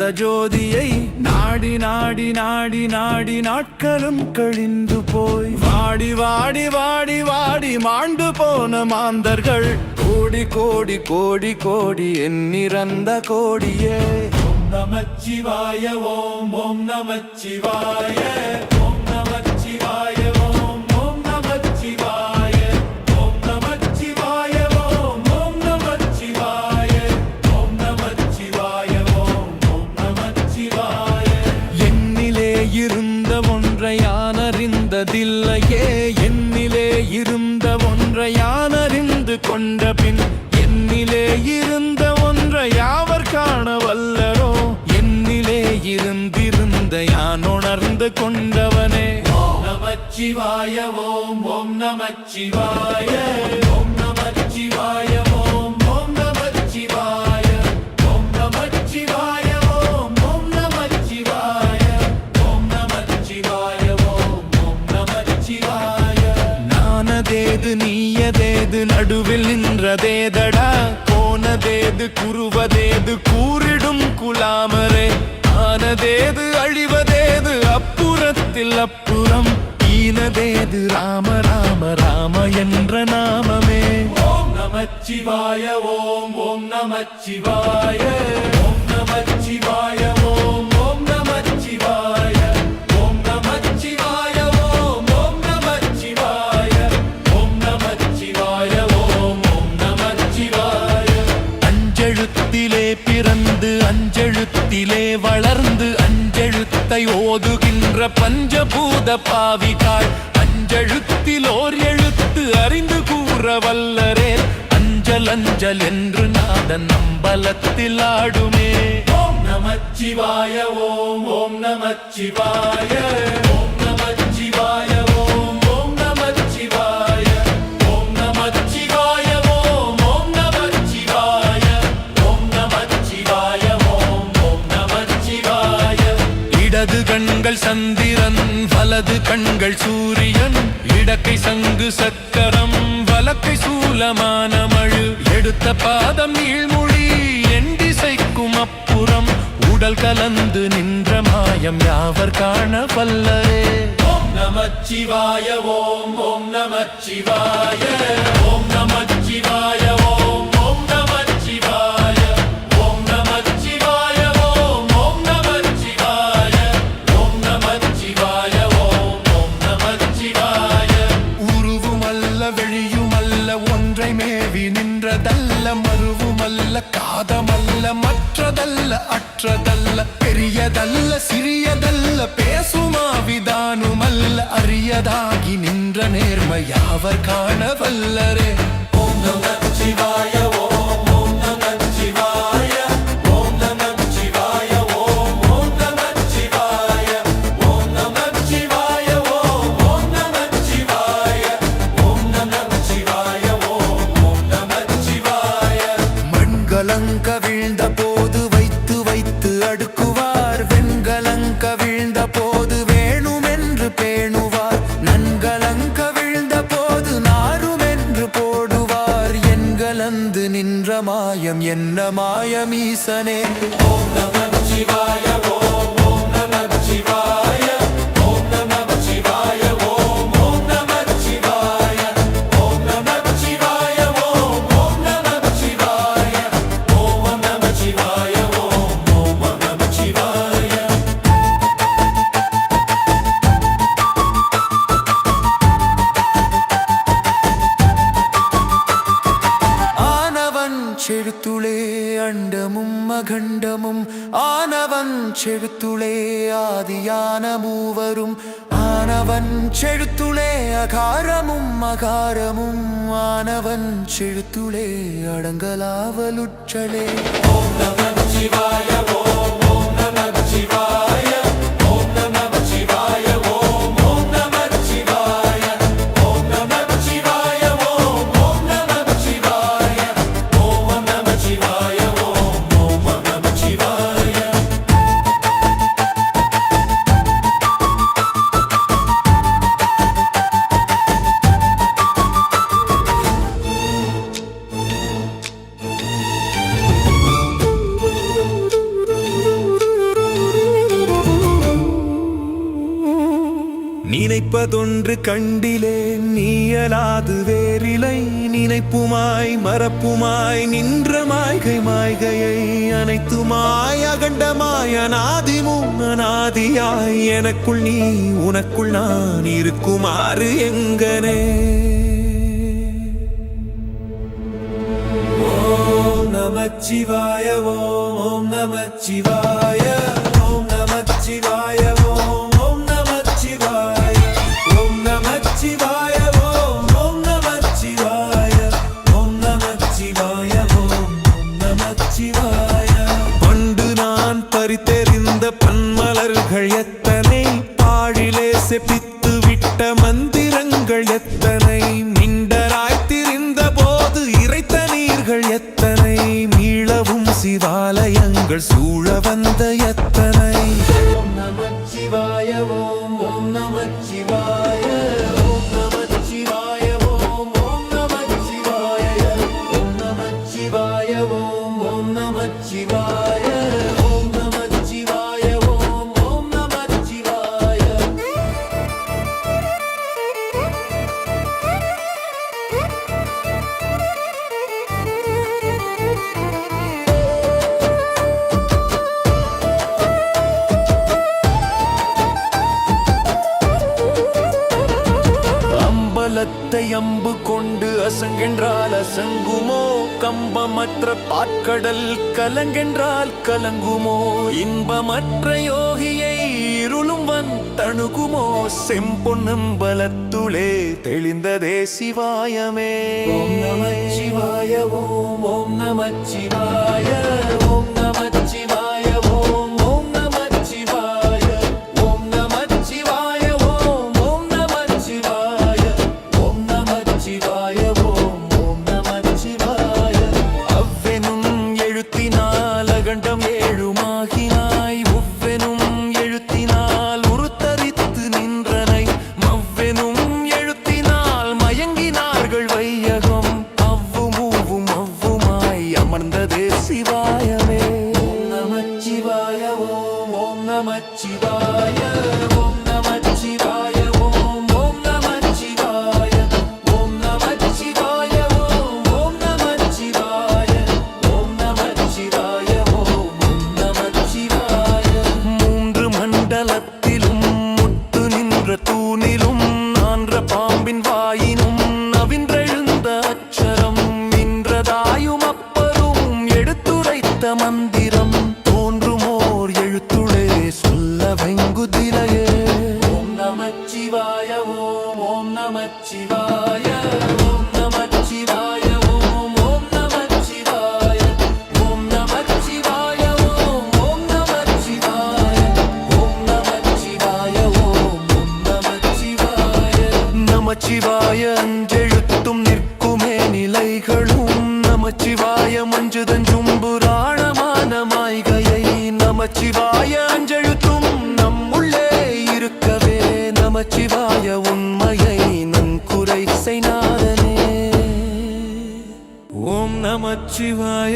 அந்த ஜோதியை நாடி நாடி நாடி நாடி நாட்களும் கழிந்து போய் வாடி வாடி வாடி வாடி மாண்டு போன மாந்தர்கள் கோடி கோடி கோடி கோடி எண்ணிறந்த கோடியே. ஓம் நமச்சிவாய ஓம் ஓம் நமச்சிவாய ஓம் நமச்சிவாய ஓம் ஓம் நமச்சிவாய ஓம் நமச்சிவாய ஓம் ஓம் நமச்சிவாய ஓம் நமச்சிவாய ஓம் ஓம் நமச்சிவாய. என்னிலே இருந்த ஒன்றை யான் அறிந்ததில்லையே, என்னிலே இருந்த ஒன்றை யான் அறிந்து கொண்ட பின் என்னிலே இருந்த ஒன்றை யாவர் காண வல்லரோ. என்னிலே இருந்திருந்த யான் உணர்ந்து கொண்டவனே. ஓம் நமச்சிவாய ஓம் ஓம் நமச்சிவாய ஓம் நமச்சிவாய ஓம் ஓம் நமச்சிவாய ஓம் நமச்சிவாய ஓம் ஓம் நமச்சிவாய ஓம் நமச்சிவாய ஓம் ஓம் நமச்சிவாய. நானதேது நீயதேது நடுவில் நின்றதேதடா, போனதேது குருவதேது கூறிடும் குலாமரே. ஆனதேது அழிவதேது அப்புறத்தில் அப்புறம், ஈனதேது ராம ராம ராம என்ற நாமமே. ஓம் நமச்சிவாய ஓம் ஓம் நமச்சிவாய ஓம் நமச்சிவாய ஓம் ஓம் நமச்சிவாய ஓம் நமச்சிவாய ஓம் ஓம் நமச்சிவாய ஓம் நமச்சிவாய ஓம் ஓம் நமச்சிவாய. அஞ்செழுத்திலே பிறந்து அஞ்செழுத்திலே வளர்ந்து அஞ்செழுத்தை ஓதுகின்ற பஞ்சபூத பாவிகாள், அஞ்செழுத்தில் ஓர் எழுத்து அறிந்து கூற வல்லரே. அஞ்சல் அஞ்சல் என்று நாதன் அம்பலத்தில் ஆடுமே. ஓம் நமச்சிவாய ஓம் ஓம் நமச்சிவாய ஓம் நமச்சிவாய ஓம் ஓம் நமச்சிவாய ஓம் நமச்சிவாய ஓம் ஓம் நமச்சிவாய ஓம் நமச்சிவாய ஓம் ஓம் நமச்சிவாய. இடது கண்கள் சந்திரன் வலது கண்கள் சூரியன், இடக்கை சங்கு சக்கரம் வலக்கை சூலமான மழு, எடுத்த பாதம் நீள்மொழி என் திசைக்கும் அப்புறம், உடல் கலந்து நின்ற மாயம் யாவர் காண வல்லரே. ஓம் நமச்சிவாய ஓம் ஓம் நமச்சிவாய ஓம் நமச்சிவாய ஓம் ஓம் நமச்சிவாய ஓம் நமச்சிவாய ஓம் ஓம் நமச்சிவாய ஓம் நமச்சிவாய ஓம் ஓம் நமச்சிவாய. உருவுமல்ல வெளியுமல்ல ஒன்றை மேவி நின்றதல்ல, மருவுமல்ல காதமல்ல மற்றதல்ல அற்றதல்ல, பெரியதல்ல சிறியதல்ல பேசுமாவிதானுமல்ல, அரியதாகி நின்ற நேர்மை யாவர் காண வல்லரே. ஓம் நமச்சிவாய ஓம் ஓம் நமச்சிவாய ஓம் நமச்சிவாய ஓம் ஓம் நமச்சிவாய ஓம் நமச்சிவாய ஓம் ஓம் நமச்சிவாய ஓம் நமச்சிவாய ஓம் ஓம் நமச்சிவாய. மண்கலங்க வீழ்ந்த போது வைத்து வைத்து அடுக்குவார், வெண்கலங்க வீழ்ந்த போது வேணுமென்று பேணுவார், நன்கலங்க வீழ்ந்த போது நாருமென்று போடுவார், எண்கலந்து நின்ற மாயம் என்ன மாயம் ஈசனே. ஓம் நமச்சிவாய ஓம் ஓம் நமச்சிவாய ஓம் நமச்சிவாய ஓம் ஓம் நமச்சிவாய ஓம் நமச்சிவாய ஓம் ஓம் நமச்சிவாய ஓம் நமச்சிவாய ஓம் ஓம் நமச்சிவாய. ஆனவன் செழுத்துளே அண்டமும் அகண்டமும், ஆனவன் செழுத்துளே ஆதியான மூவரும், ஆனவன் செழுத்துளே அகாரமும் அகாரமும், ஆனவன் செழுத்துளே அடங்கலாவலுற்றலே. ஓம் நமச்சிவாய ஓம் ஓம் நமச்சிவாய ஓம் நமச்சிவாய ஓம் ஓம் நமச்சிவாய ஓம் நமச்சிவாய ஓம் ஓம் நமச்சிவாய ஓம் நமச்சிவாய ஓம் ஓம் நமச்சிவாய. இனிப்பதொன்று கண்டிலேன் நீயலாது வேறிலை நினைப்புமாய் மறப்புமாய் நின்ற மாய்கை மாய்கையை அனைத்துமாய் அகண்டமாய் அநாதிமும் அநாதியாய் எனக்குள் நீ உனக்குள் நான் இருக்குமாறு எங்கனே. ஓம் நமச்சிவாய ஓம் நமச்சிவாய ஓம் நமச்சிவாய ஓம் நமச்சிவாய ஓம் நமச்சிவாய ஓம் நமச்சிவாய ஓம் நமச்சிவாய ஓம் நமச்சிவாய. பண்டு நான் பறித்தெறிந்த பன்மலர்கள் எத்தனை பாழிலே செப்பித்து விட்ட மந்திரங்கள் எத்தனை மிண்டராய் திரிந்த போது இறைத்த நீர்கள் எத்தனை மீளவும் சிவாலயங்கள் சூழ வந்த எத்தனை. ஓம் நமச்சிவாய ஓம் நமச்சிவாய ஓம் நமச்சிவாய ஓம் நமச்சிவாய ஓம் நமச்சிவாய ஓம் நமச்சிவாய ஓம் நமச்சிவாய ஓம் நமச்சிவாய. அம்பலத்தை அம்பு கொண்டு அசங்கென்றால் அசங்குமோ கம்பமற்ற பாற்கடல் கலங்கென்றால் கலங்குமோ இன்பமற்ற யோகியை இருளும் தணுகுமோ செம்பொன்னம்பலத்துளே தெளிந்ததே சிவாயமே. ஓம் நமச்சிவாய ஓம் நமச்சிவாய ஓம் நமச்சிவாய ஓம் நமச்சிவாய ஓம் நமச்சிவாய ஓம் நமச்சிவாய ஓம் நமச்சிவாய ஓம் நமச்சிவாய. அவ்வெனும் எழுத்தினால் அகண்டம் ஏழுமாகினாய் உவ்வெனும் எழுத்தினால் உருத்தரித்து நின்றனை மவ்வெனும் எழுத்தினால் மயங்கினார்கள் வையகம் அவ்வும் அவ்வுமாய் அமர்ந்ததே சிவாயமே. ஓம் நமச்சிவாய ஓம் நமச்சிவாய ஓம் நமச்சிவாய ஓம் நமச்சிவாய ஓம் நமச்சிவாய ஓம் நமச்சிவாய ஓம் நமச்சிவாய ஓம் நமச்சிவாய. மூன்று மண்டலத்திலும் முட்டு நின்ற தூணிலும் நான்ற பாம்பின் வாயினும் நவின்றெழுந்த அச்சரம் நின்றதாயும் அப்பரும் எடுத்துரைத்த மந்திரம் தோன்றுமோர் எழுத்துளே சொல்ல வெங்குதிரையே. ஓம் நமச்சிவாய ஓம் நமச்சிவாய ஓம் நமச்சிவாய ஓம் நமச்சிவாய ஓம் நமச்சிவாய ஓம் நமச்சிவாய ஓம் நமச்சிவாய ஓம் நமச்சிவாய. நமச்சிவாய அஞ்செழுத்தும் நிற்குமே நிலைகளும் நமச்சிவாய மஞ்சுதஞ்சும் புராணமான மாய்கையை நமச்சிவாய அஞ்செழுத்தும் நம்முள்ளே இருக்கவே நமச்சிவாய உண்மையை நன்குரை செய்நாதனே. ஓம் நமச்சிவாய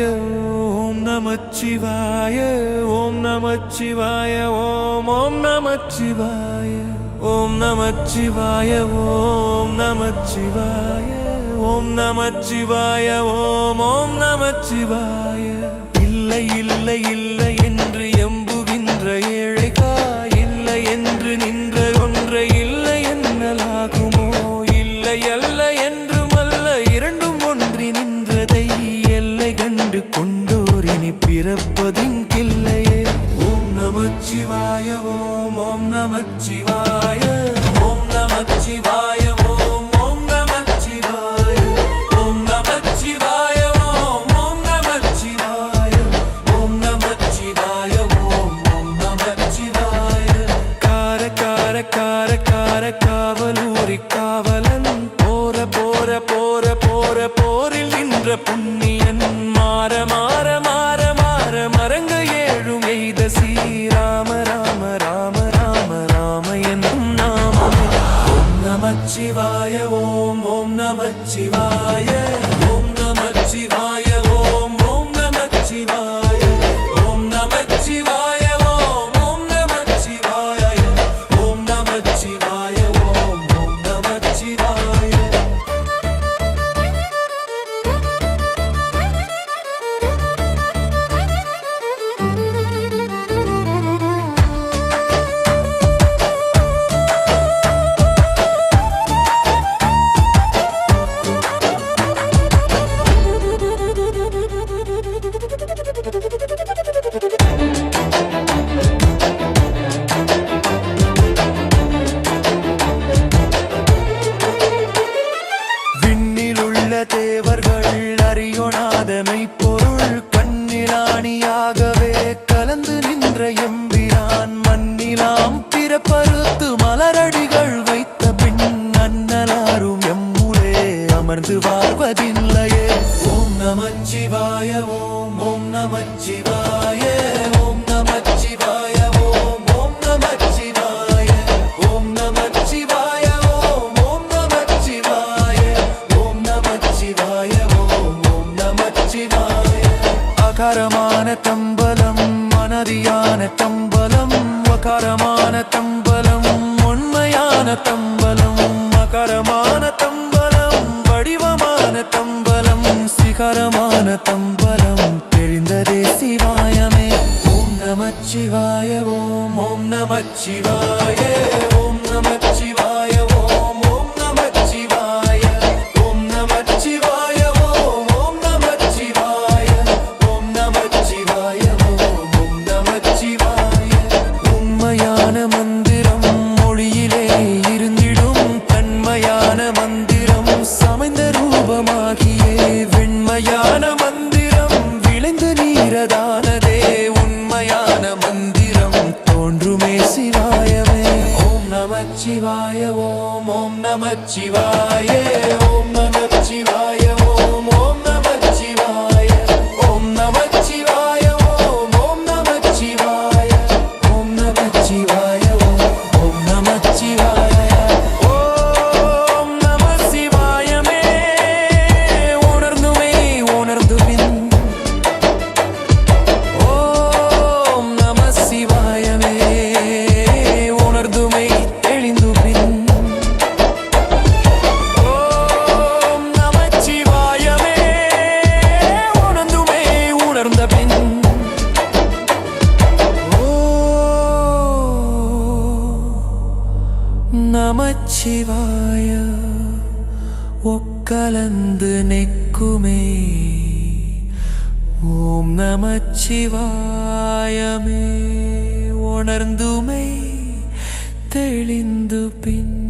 ஓம் நமச்சிவாய ஓம் நமச்சிவாய ஓம் நமச்சிவாய ஓம் நமச்சிவாய ஓம் நமச்சிவாய ஓம் நமச்சிவாய ஓம் நமச்சிவாய. இல்லை இல்லை இல்லை என்று எம்புகின்ற ஏழைகா இல்லை என்று நின்ற ஒன்றை இல்லை என்னலாகுமோ இல்லை அல்ல என்றும் அல்ல இரண்டும் ஒன்றி நின்றதை எல்லை கண்டு கொண்டோரினி பிறப்பதிங்கில்லையே. ஓம் நமச்சிவாய ஓம் நமச்சிவாய ஓம் நமச்சிவாய ஓம் நமச்சிவாய ஓம் நமச்சிவாய ஓம் நமச்சிவாய ஓம் நமச்சிவாய ஓம் நமச்சிவாய. கார கார கார கார காவலூரி காவலன் போர போர போர போர போரில் நின்ற புண்ணியன் மாற மாற மாற மாற மரங்க ஏழும் எய்த ஸ்ரீராம ராம ராம ராம ராம என்னும் நாமமே. ஓம் நமச்சிவாய ஓம் நமச்சிவாய ஓம் நமச்சிவாய ஓம் நமச்சிவாய ஓம் நமச்சிவாய ஓம் நமச்சிவாய ஓம் நமச்சிவாய ஓம் இல்லையே. ஓம் நமச்சிவாய ஓம் ஓம் நமச்சிவாய ஓம் நமச்சிவாய ஓம் ஓம் நமச்சிவாய ஓம் நமச்சிவாய ஓம் ஓம் நமச்சிவாய ஓம் நமச்சிவாய ஓம் ஓம் நமச்சிவாய. அகாரமான தம்பலம் மனதியான தம்பலம் வகாரமான தம்பலம் உண்மையான தம்பலம் மகரமான தம்பலம் வடிவமான தம்பலம் சிகரமான தம்பலம் தெரிந்ததே சிவாயமே. ஓம் நமச்சிவாய ஓம் ஓம் நமச்சிவாய ஓம் நமச்சிவாய ஓம் ஓம் நமச்சிவாய ஓம் நமச்சிவாய ஓம் ஓம் நமச்சிவாய ஓம் நமச்சிவாய ஓம் ஓம் நமச்சிவாய. உண்மையான மந்திரம் மொழியிலே இருந்திடும் தன்மையான மந்திரம் சமைந்த ரூபமாகியே வெண்மையான மந்திரம் விளைந்து நீரதானதே உண்மையான மந்திரம் தோன்றுமே சிவாயமே. ஓம் நமச்சிவாய ஓம் ஓம் நமச்சிவாய ஓம் நமச்சிவாய ஓம் ஓம் நமச்சிவாய ஓம் நமச்சிவாய ஓம் ஓம் நமச்சிவாய ஓம் நமச்சிவாய ஓம் ஓம் நமச்சிவாய. ஓம் நம சிவாயமே உணர்ந்துமே உணர்ந்துபின். ஓம் நம சிவாயமே உணர்ந்துமை தெளிந்துபின். ஓம் நமச்சிவாயமே உணர்ந்துமே உணர்ந்தபின். நமச்சிவாய ஒக்கலந்து நெக்குமே. ஓம் நமச்சிவாயமே உணர்ந்துமை தெளிந்து பின்.